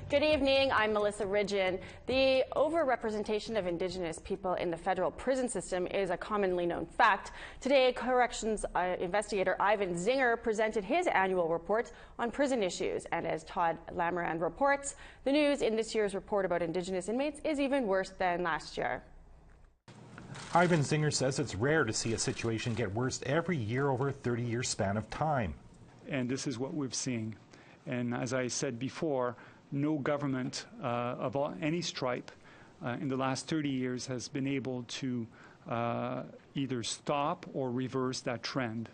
Good evening, I'm Melissa Ridgen. The overrepresentation of Indigenous people in the federal prison system is a commonly known fact. Today, corrections investigator Ivan Zinger presented his annual report on prison issues. And as Todd Lamoran reports, the news in this year's report about Indigenous inmates is even worse than last year. Ivan Zinger says it's rare to see a situation get worse every year over a 30-year span of time. And this is what we're seeing. And as I said before, no government of any stripe in the last 30 years has been able to either stop or reverse that trend.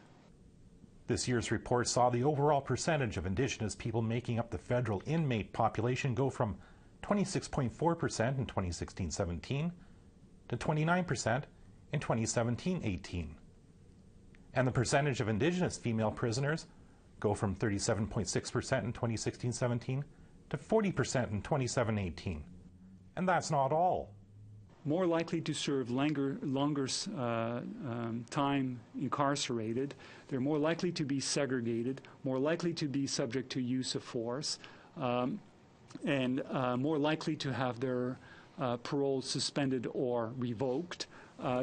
This year's report saw the overall percentage of Indigenous people making up the federal inmate population go from 26.4% in 2016-17 to 29% in 2017-18. And the percentage of Indigenous female prisoners go from 37.6% in 2016-17 to 40% in 27-18. And that's not all. More likely to serve longer time incarcerated. They're more likely to be segregated, more likely to be subject to use of force, and more likely to have their parole suspended or revoked.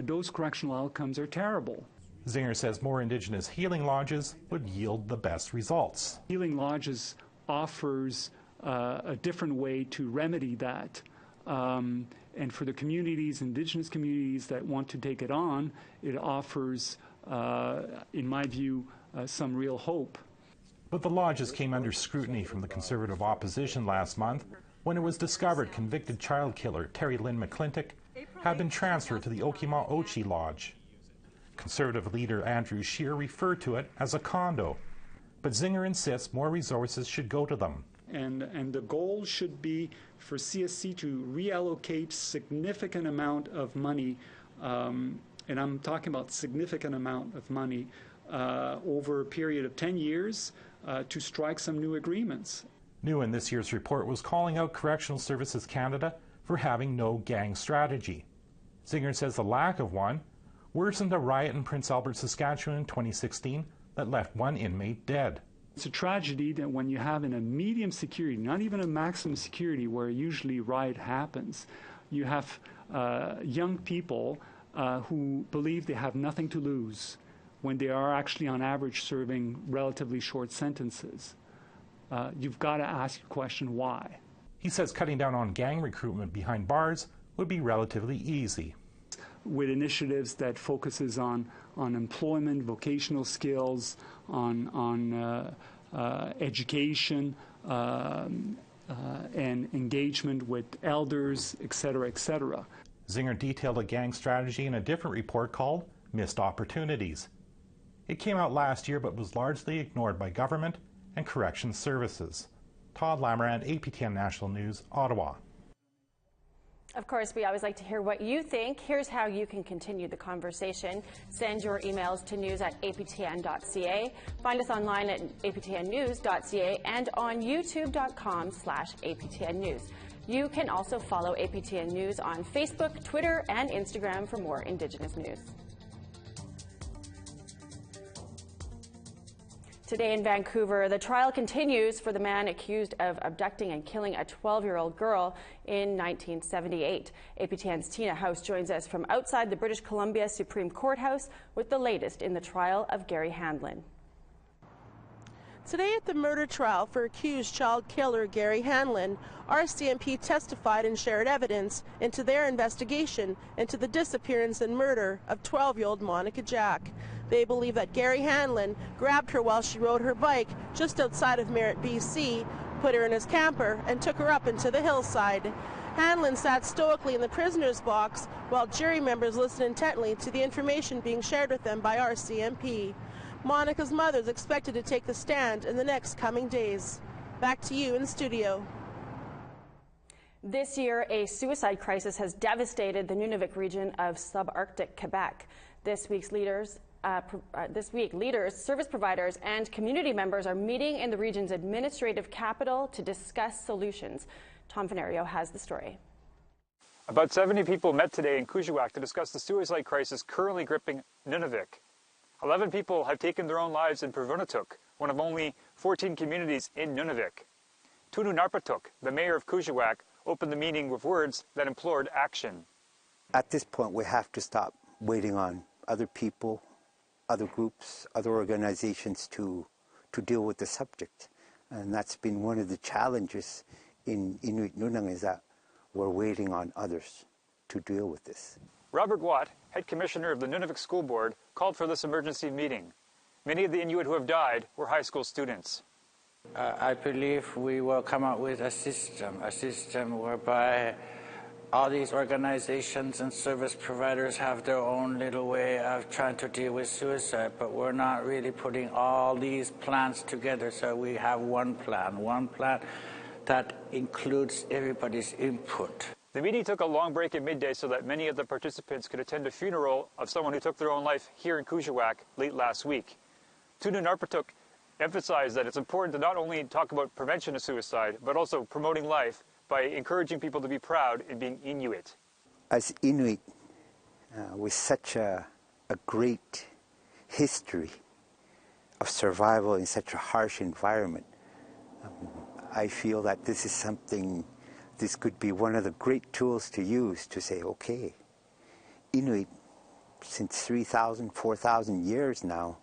Those correctional outcomes are terrible. Zinger says more Indigenous healing lodges would yield the best results. Healing lodges offers a different way to remedy that. And for the communities, Indigenous communities that want to take it on, it offers, in my view, some real hope. But the lodges came under scrutiny from the Conservative opposition last month when it was discovered convicted child killer Terry Lynn McClintock had been transferred to the Okimau-Ochi Lodge. Conservative leader Andrew Scheer referred to it as a condo, but Zinger insists more resources should go to them. And the goal should be for CSC to reallocate significant amount of money, and I'm talking about significant amount of money, over a period of 10 years to strike some new agreements. New in this year's report was calling out Correctional Services Canada for having no gang strategy. Zinger says the lack of one worsened a riot in Prince Albert, Saskatchewan in 2016 that left one inmate dead. It's a tragedy that when you have in a medium security, not even a maximum security where usually riot happens, you have young people who believe they have nothing to lose when they are actually on average serving relatively short sentences. You've got to ask the question, why? He says cutting down on gang recruitment behind bars would be relatively easy. With initiatives that focuses on employment, vocational skills, on education, and engagement with elders, etc., etc. Zinger detailed a gang strategy in a different report called Missed Opportunities. It came out last year but was largely ignored by government and corrections services. Todd Lamoran, APTN National News, Ottawa. Of course, we always like to hear what you think. Here's how you can continue the conversation. Send your emails to news@aptn.ca. Find us online at aptnnews.ca and on youtube.com/aptnnews. You can also follow APTN News on Facebook, Twitter, and Instagram for more Indigenous news. Today in Vancouver, the trial continues for the man accused of abducting and killing a 12-year-old girl in 1978. APTN's Tina House joins us from outside the British Columbia Supreme Courthouse with the latest in the trial of Gary Handlin. Today at the murder trial for accused child killer Gary Handlin, RCMP testified and shared evidence into their investigation into the disappearance and murder of 12-year-old Monica Jack. They believe that Gary Handlin grabbed her while she rode her bike just outside of Merritt, BC, put her in his camper, and took her up into the hillside. Handlin sat stoically in the prisoner's box while jury members listened intently to the information being shared with them by RCMP. Monica's mother is expected to take the stand in the next coming days. Back to you in studio. This year, a suicide crisis has devastated the Nunavik region of subarctic Quebec. This week, leaders, service providers, and community members are meeting in the region's administrative capital to discuss solutions. Tom Venerio has the story. About 70 people met today in Kuujjuaq to discuss the suicide crisis currently gripping Nunavik. 11 people have taken their own lives in Pervunatuk, one of only 14 communities in Nunavik. Tunu Narpatuk, the mayor of Kuujjuaq, opened the meeting with words that implored action. At this point, we have to stop waiting on other people, other groups, other organizations to deal with the subject. And that's been one of the challenges in Inuit Nunang, is that we're waiting on others to deal with this. Robert Watt, head commissioner of the Nunavik School Board, called for this emergency meeting. Many of the Inuit who have died were high school students. I believe we will come up with a system whereby all these organizations and service providers have their own little way of trying to deal with suicide, but we're not really putting all these plans together, so we have one plan that includes everybody's input. The meeting took a long break at midday so that many of the participants could attend a funeral of someone who took their own life here in Kuujjuaq late last week. Tunu Narpatuk emphasized that it's important to not only talk about prevention of suicide, but also promoting life by encouraging people to be proud in being Inuit. As Inuit, with such a great history of survival in such a harsh environment, I feel that this is something, this could be one of the great tools to use to say, okay, Inuit, since 3,000, 4,000 years now,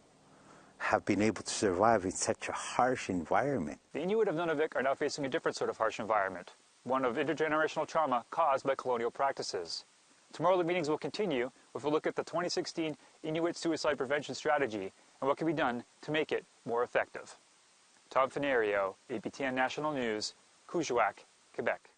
have been able to survive in such a harsh environment. The Inuit of Nunavik are now facing a different sort of harsh environment, one of intergenerational trauma caused by colonial practices. Tomorrow the meetings will continue with a look at the 2016 Inuit Suicide Prevention Strategy and what can be done to make it more effective. Tom Fenario, APTN National News, Kuujjuaq, Quebec.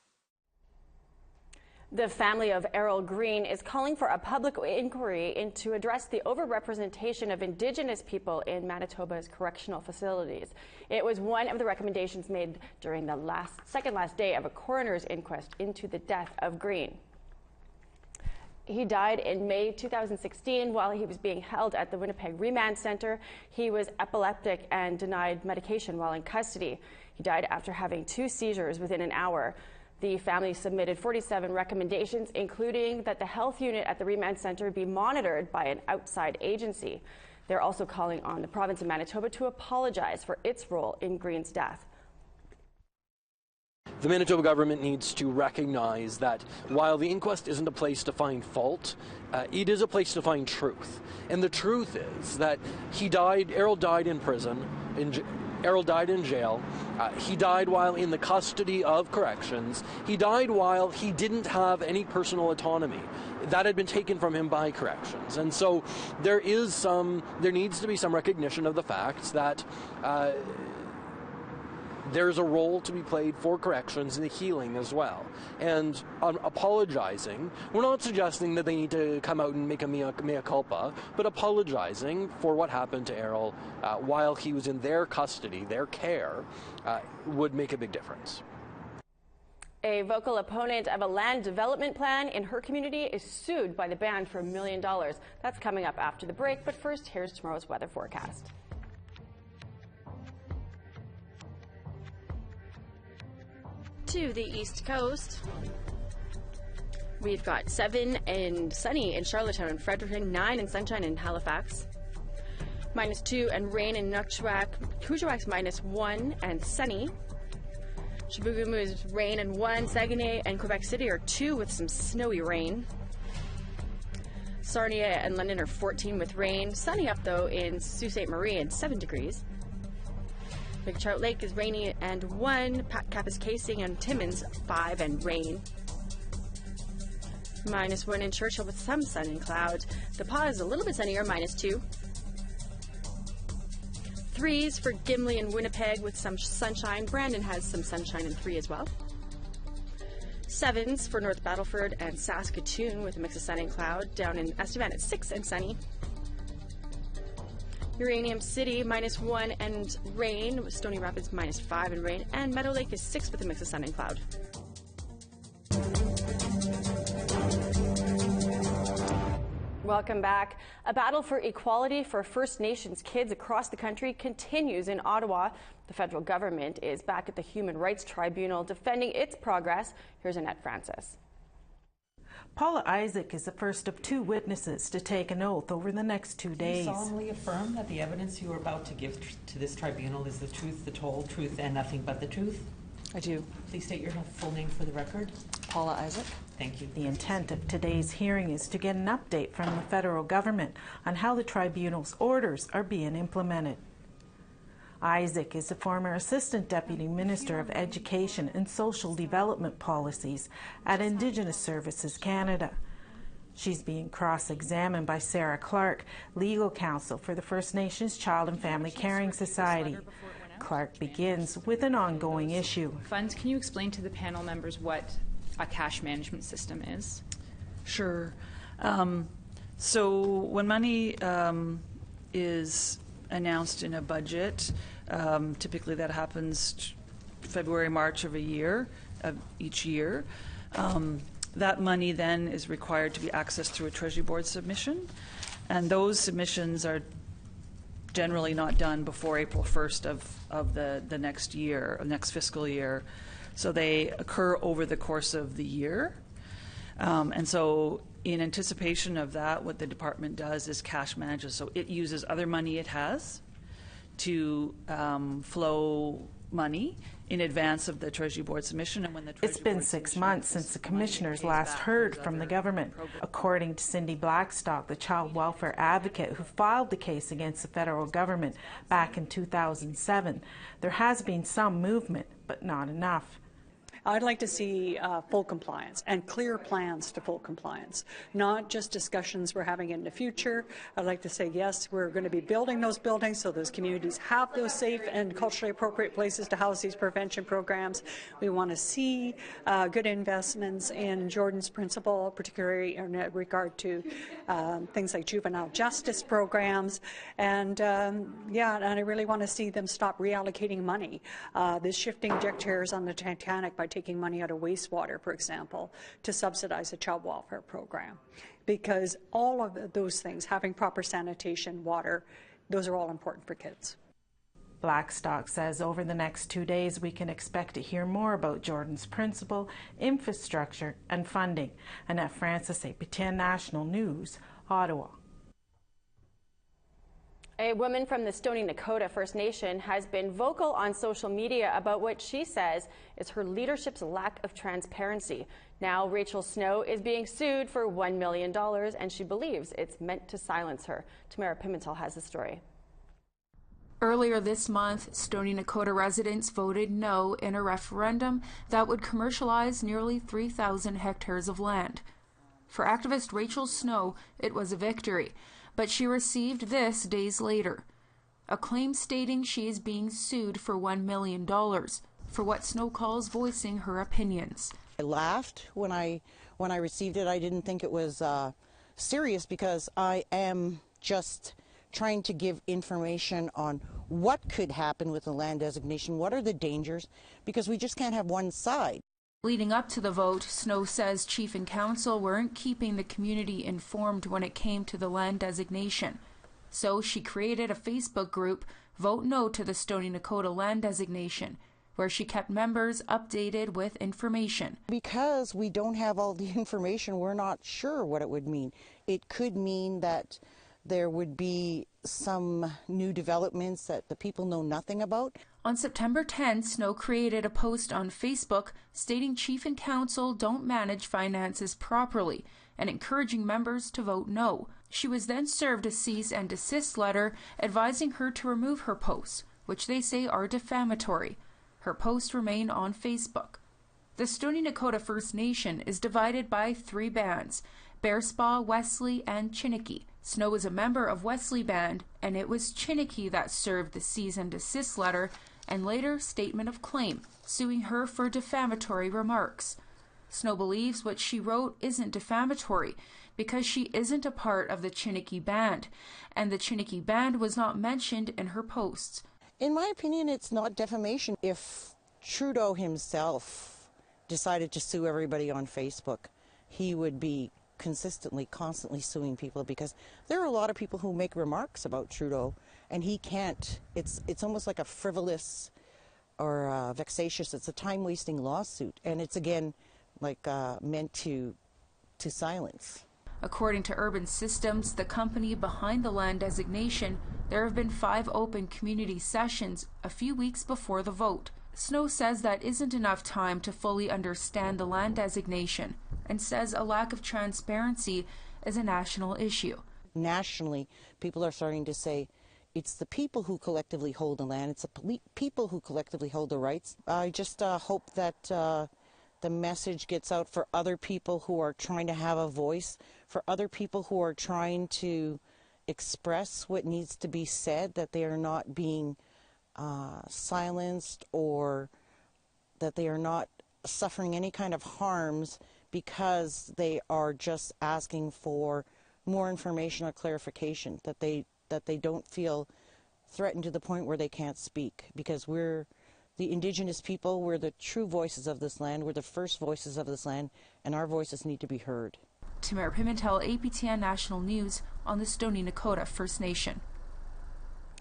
The family of Errol Green is calling for a public inquiry to address the overrepresentation of Indigenous people in Manitoba's correctional facilities. It was one of the recommendations made during the second last day of a coroner's inquest into the death of Green. He died in May 2016 while he was being held at the Winnipeg Remand Center. He was epileptic and denied medication while in custody. He died after having 2 seizures within an hour. The family submitted 47 recommendations, including that the health unit at the Remand Center be monitored by an outside agency. They're also calling on the province of Manitoba to apologize for its role in Green's death. The Manitoba government needs to recognize that while the inquest isn't a place to find fault, it is a place to find truth. And the truth is that Errol died in prison, Errol died in jail. He died while in the custody of corrections. He died while he didn't have any personal autonomy. That had been taken from him by corrections. And so there needs to be some recognition of the fact that there's a role to be played for corrections in the healing as well. And apologizing, we're not suggesting that they need to come out and make a mea culpa, but apologizing for what happened to Errol while he was in their custody, their care, would make a big difference. A vocal opponent of a land development plan in her community is sued by the band for $1 million. That's coming up after the break, but first, here's tomorrow's weather forecast. To the east coast, we've got 7 and sunny in Charlottetown and Fredericton, 9 and sunshine in Halifax, -2 and rain in Nukchak. Kuujjuaq's -1 and sunny. Chibougamau is rain and 1. Saguenay and Quebec City are 2 with some snowy rain. Sarnia and London are 14 with rain. Sunny up though in Sault Ste. Marie and 7 degrees. Big Trout Lake is rainy and 1. Kapuskasing and Timmins 5 and rain. -1 in Churchill with some sun and clouds. The Pas is a little bit sunnier, -2. 3s for Gimli and Winnipeg with some sunshine. Brandon has some sunshine and 3 as well. 7s for North Battleford and Saskatoon with a mix of sun and cloud. Down in Estevan at 6 and sunny. Uranium City -1 and rain, with Stony Rapids -5 and rain, and Meadow Lake is 6 with a mix of sun and cloud. Welcome back. A battle for equality for First Nations kids across the country continues in Ottawa. The federal government is back at the Human Rights Tribunal defending its progress. Here's Annette Francis. Paula Isaac is the first of 2 witnesses to take an oath over the next 2 days. Do you solemnly affirm that the evidence you are about to give to this tribunal is the truth, the whole truth, and nothing but the truth? I do. Please state your full name for the record. Paula Isaac. Thank you. The intent of today's hearing is to get an update from the federal government on how the tribunal's orders are being implemented. Isaac is the former Assistant Deputy Minister of Education and Social Development Policies at Indigenous Services Canada. She's being cross-examined by Sarah Clark, legal counsel for the First Nations Child and Family Caring Society. Clark begins with an ongoing issue. Funds, can you explain to the panel members what a cash management system is? Sure. So when money is announced in a budget, typically that happens February, March of each year. That money then is required to be accessed through a Treasury Board submission, and those submissions are generally not done before April 1st of the next year, next fiscal year. So they occur over the course of the year. And so in anticipation of that, what the department does is cash manages. So it uses other money it has to flow money in advance of the Treasury Board submission. And when the It's been 6 months since the commissioners last heard from the government. According to Cindy Blackstock, the child welfare advocate who filed the case against the federal government back in 2007, there has been some movement, but not enough. I'd like to see full compliance and clear plans to full compliance, not just discussions we're having in the future. I'd like to say, yes, we're going to be building those buildings so those communities have those safe and culturally appropriate places to house these prevention programs. We want to see good investments in Jordan's principle, particularly in regard to things like juvenile justice programs. And yeah, and I really want to see them stop reallocating money. This shifting deck chairs on the Titanic by taking money out of wastewater, for example, to subsidize a child welfare program. Because all of those things, having proper sanitation, water, those are all important for kids. Blackstock says over the next 2 days we can expect to hear more about Jordan's principle, infrastructure and funding. Annette Francis, APTN National News, Ottawa. A woman from the Stoney Dakota First Nation has been vocal on social media about what she says is her leadership's lack of transparency. Now Rachel Snow is being sued for $1 million, and she believes it's meant to silence her. Tamara Pimentel has the story. Earlier this month, Stoney Dakota residents voted no in a referendum that would commercialize nearly 3,000 hectares of land. For activist Rachel Snow, it was a victory. But she received this days later, a claim stating she is being sued for $1 million for what Snow calls voicing her opinions. I laughed when I received it. I didn't think it was serious because I am just trying to give information on what could happen with the land designation, what are the dangers, because we just can't have one side. Leading up to the vote, Snow says Chief and Council weren't keeping the community informed when it came to the land designation. So she created a Facebook group, Vote No to the Stoney Dakota Land Designation, where she kept members updated with information. Because we don't have all the information, we're not sure what it would mean. It could mean that there would be some new developments that the people know nothing about. On September 10, Snow created a post on Facebook stating Chief and Council don't manage finances properly and encouraging members to vote no. She was then served a cease and desist letter advising her to remove her posts, which they say are defamatory. Her posts remain on Facebook. The Stoney Dakota First Nation is divided by 3 bands, Bearspaw, Wesley, and Chiniki. Snow is a member of Wesley Band, and it was Chiniki that served the cease and desist letter and later statement of claim, suing her for defamatory remarks. Snow believes what she wrote isn't defamatory because she isn't a part of the Chiniki Band, and the Chiniki Band was not mentioned in her posts. In my opinion, it's not defamation. If Trudeau himself decided to sue everybody on Facebook, he would be constantly suing people, because there are a lot of people who make remarks about Trudeau and he can't. It's almost like a frivolous or vexatious, it's a time-wasting lawsuit, and it's again like meant to to silence. According to Urban Systems, the company behind the land designation, there have been 5 open community sessions a few weeks before the vote. Snow says that isn't enough time to fully understand the land designation and says a lack of transparency is a national issue. Nationally, people are starting to say it's the people who collectively hold the land, it's the people who collectively hold the rights. I just hope that the message gets out for other people who are trying to have a voice, for other people who are trying to express what needs to be said, that they are not being silenced, or that they are not suffering any kind of harms because they are just asking for more information or clarification, that they don't feel threatened to the point where they can't speak, because we're the Indigenous people, we're the true voices of this land, we're the first voices of this land, and our voices need to be heard. Tamara Pimentel, APTN National News on the Stoney Dakota First Nation.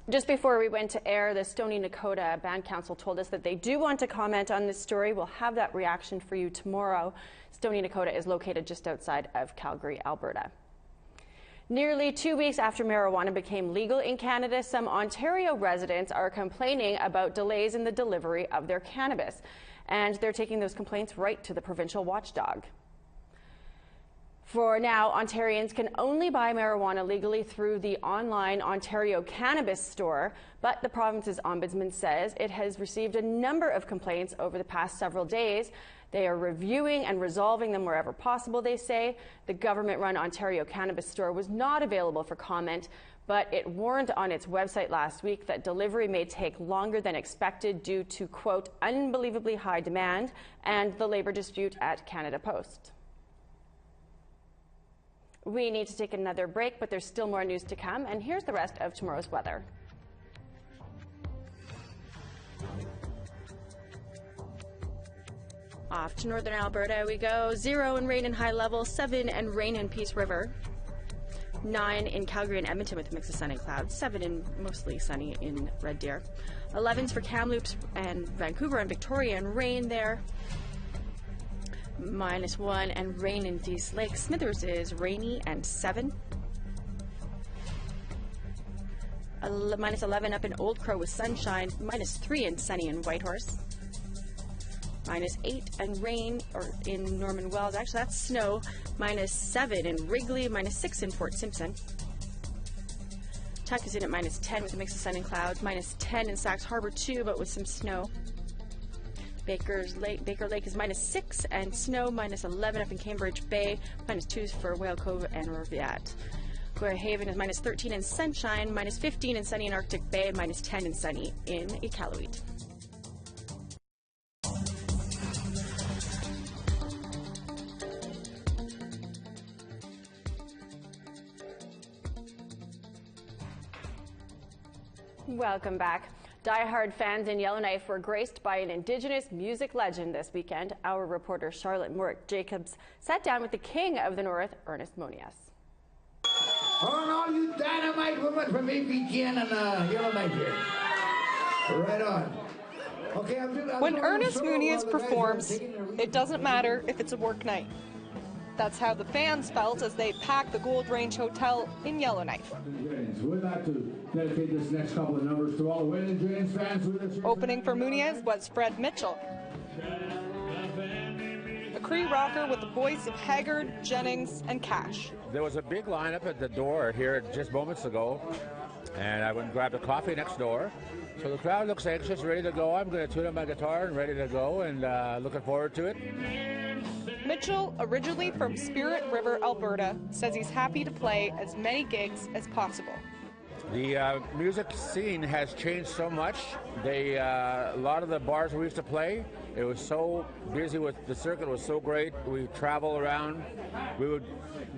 Just before we went to air, the Stoney Dakota Band Council told us that they do want to comment on this story. We'll have that reaction for you tomorrow. Stoney Dakota is located just outside of Calgary, Alberta. Nearly 2 weeks after marijuana became legal in Canada, some Ontario residents are complaining about delays in the delivery of their cannabis, and they're taking those complaints right to the provincial watchdog. For now, Ontarians can only buy marijuana legally through the online Ontario Cannabis store, but the province's ombudsman says it has received a number of complaints over the past several days. They are reviewing and resolving them wherever possible, they say. The government-run Ontario Cannabis store was not available for comment, but it warned on its website last week that delivery may take longer than expected due to, quote, unbelievably high demand and the labor dispute at Canada Post. We need to take another break, but there's still more news to come, and here's the rest of tomorrow's weather. Off to northern Alberta we go. 0 in rain and high level, 7 and rain in Peace River, 9 in Calgary and Edmonton with a mix of sun and clouds, 7 and mostly sunny in Red Deer, 11s for Kamloops and Vancouver and Victoria and rain there, -1 and rain in Dease Lake. Smithers is rainy and 7. -11 up in Old Crow with sunshine, -3 and sunny in Whitehorse. -8 and rain in Norman Wells. Actually, that's snow. -7 in Wrigley, -6 in Fort Simpson. Tuck is in at -10 with a mix of sun and clouds. -10 in Sax Harbor too, but with some snow. Baker Lake is -6 and snow. -11 up in Cambridge Bay. -2 for Whale Cove and Riviat. Goya Haven is -13 in sunshine. -15 and sunny in Arctic Bay. -10 and sunny in Iqaluit. Welcome back. Die-hard fans in Yellowknife were graced by an Indigenous music legend this weekend. Our reporter Charlotte Morick-Jacobs sat down with the king of the North, Ernest Monias. On all you dynamite women from APTN and Yellowknife here. Right on. Okay, when Ernest Monias performs, it doesn't matter if it's a work night. That's how the fans felt as they packed the Gold Range Hotel in Yellowknife. We'd like to dedicate this next couple of numbers to all the Wayland James fans with us. Opening for Monias was Fred Mitchell, a Cree rocker with the voice of Haggard, Jennings, and Cash. There was a big lineup at the door here just moments ago, and I went and grabbed a coffee next door. So the crowd looks anxious, ready to go. I'm going to tune up my guitar and ready to go, and looking forward to it. Mitchell, originally from Spirit River, Alberta, says he's happy to play as many gigs as possible. The music scene has changed so much. A lot of the bars we used to play, it was so busy with the circuit was so great. We travel around. We would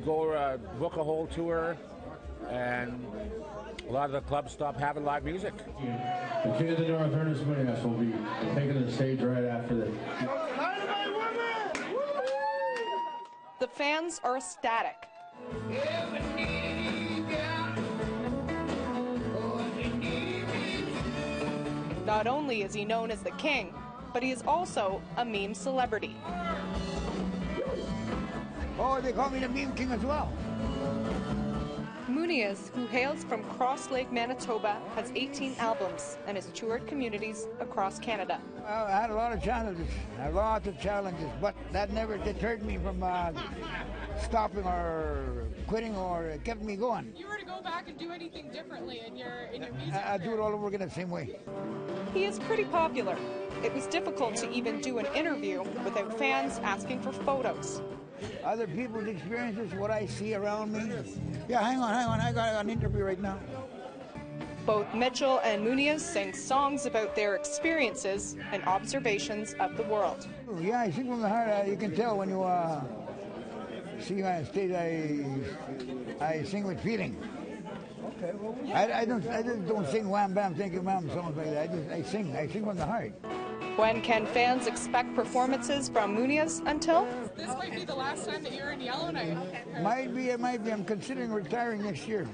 go book a whole tour, and a lot of the clubs stopped having live music. The King of the North, Ernest Monias, will be taking the stage right after this. The fans are ecstatic. Not only is he known as the King, but he is also a meme celebrity. Oh, they call me the Meme King as well. Monias, who hails from Cross Lake, Manitoba, has 18 albums and has toured communities across Canada. Well, I had a lot of challenges, but that never deterred me from stopping or quitting, or it kept me going. If you were to go back and do anything differently in your music I'd do it all over again the same way. He is pretty popular. It was difficult to even do an interview without fans asking for photos. Other people's experiences, what I see around me. Yeah, hang on, I got an interview right now. Both Mitchell and Monias sing songs about their experiences and observations of the world. Yeah, I sing from the heart. You can tell when you see me on stage, I sing with feeling. Okay, well, I just don't sing wham bam, thank you ma'am, songs like that. I sing from the heart. When can fans expect performances from Monias until? This might be the last time that you're in Yellowknife. Might be. I'm considering retiring next year.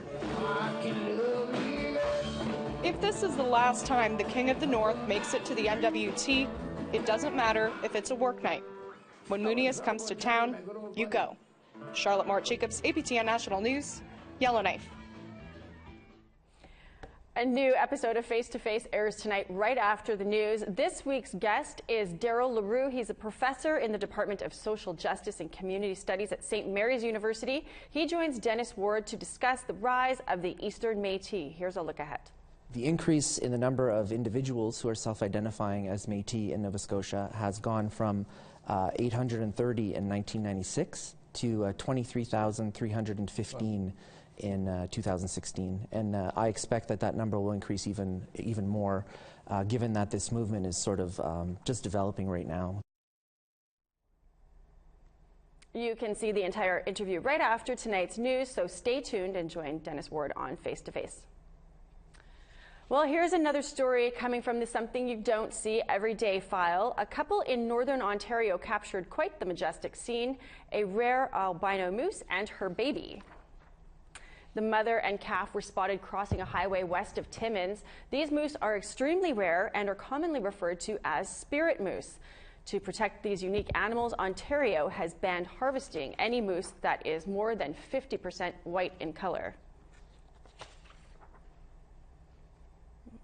If this is the last time the King of the North makes it to the NWT, it doesn't matter if it's a work night. When Monias comes to town, you go. Charlotte Mort-Jacobs, APTN National News, Yellowknife. A new episode of Face to Face airs tonight right after the news. This week's guest is Darryl LaRue. He's a professor in the Department of Social Justice and Community Studies at St. Mary's University. He joins Dennis Ward to discuss the rise of the Eastern Métis. Here's a look ahead. The increase in the number of individuals who are self-identifying as Métis in Nova Scotia has gone from 830 in 1996 to 23,315 in 2016, and I expect that number will increase even more, given that this movement is sort of just developing right now. You can see the entire interview right after tonight's news, so stay tuned and join Dennis Ward on Face to Face. Well, here's another story coming from the Something You Don't See Every Day file. A couple in northern Ontario captured quite the majestic scene, a rare albino moose and her baby. The mother and calf were spotted crossing a highway west of Timmins. These moose are extremely rare and are commonly referred to as spirit moose. To protect these unique animals, Ontario has banned harvesting any moose that is more than 50% white in color.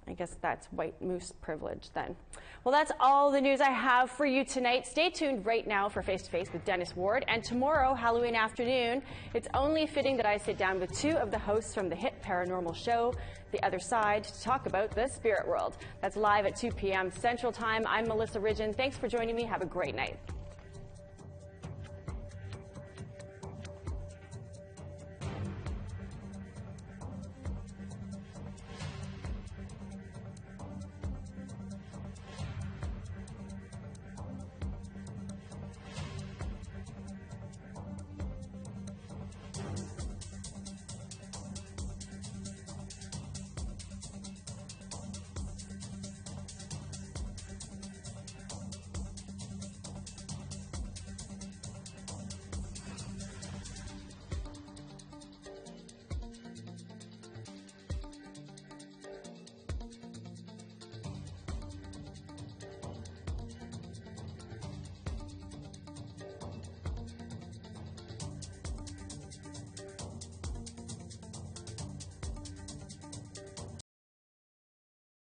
I guess that's white moose privilege then. Well, that's all the news I have for you tonight. Stay tuned right now for Face to Face with Dennis Ward. And tomorrow, Halloween afternoon, it's only fitting that I sit down with two of the hosts from the hit paranormal show, The Other Side, to talk about the spirit world. That's live at 2 p.m. Central Time. I'm Melissa Ridgen. Thanks for joining me. Have a great night.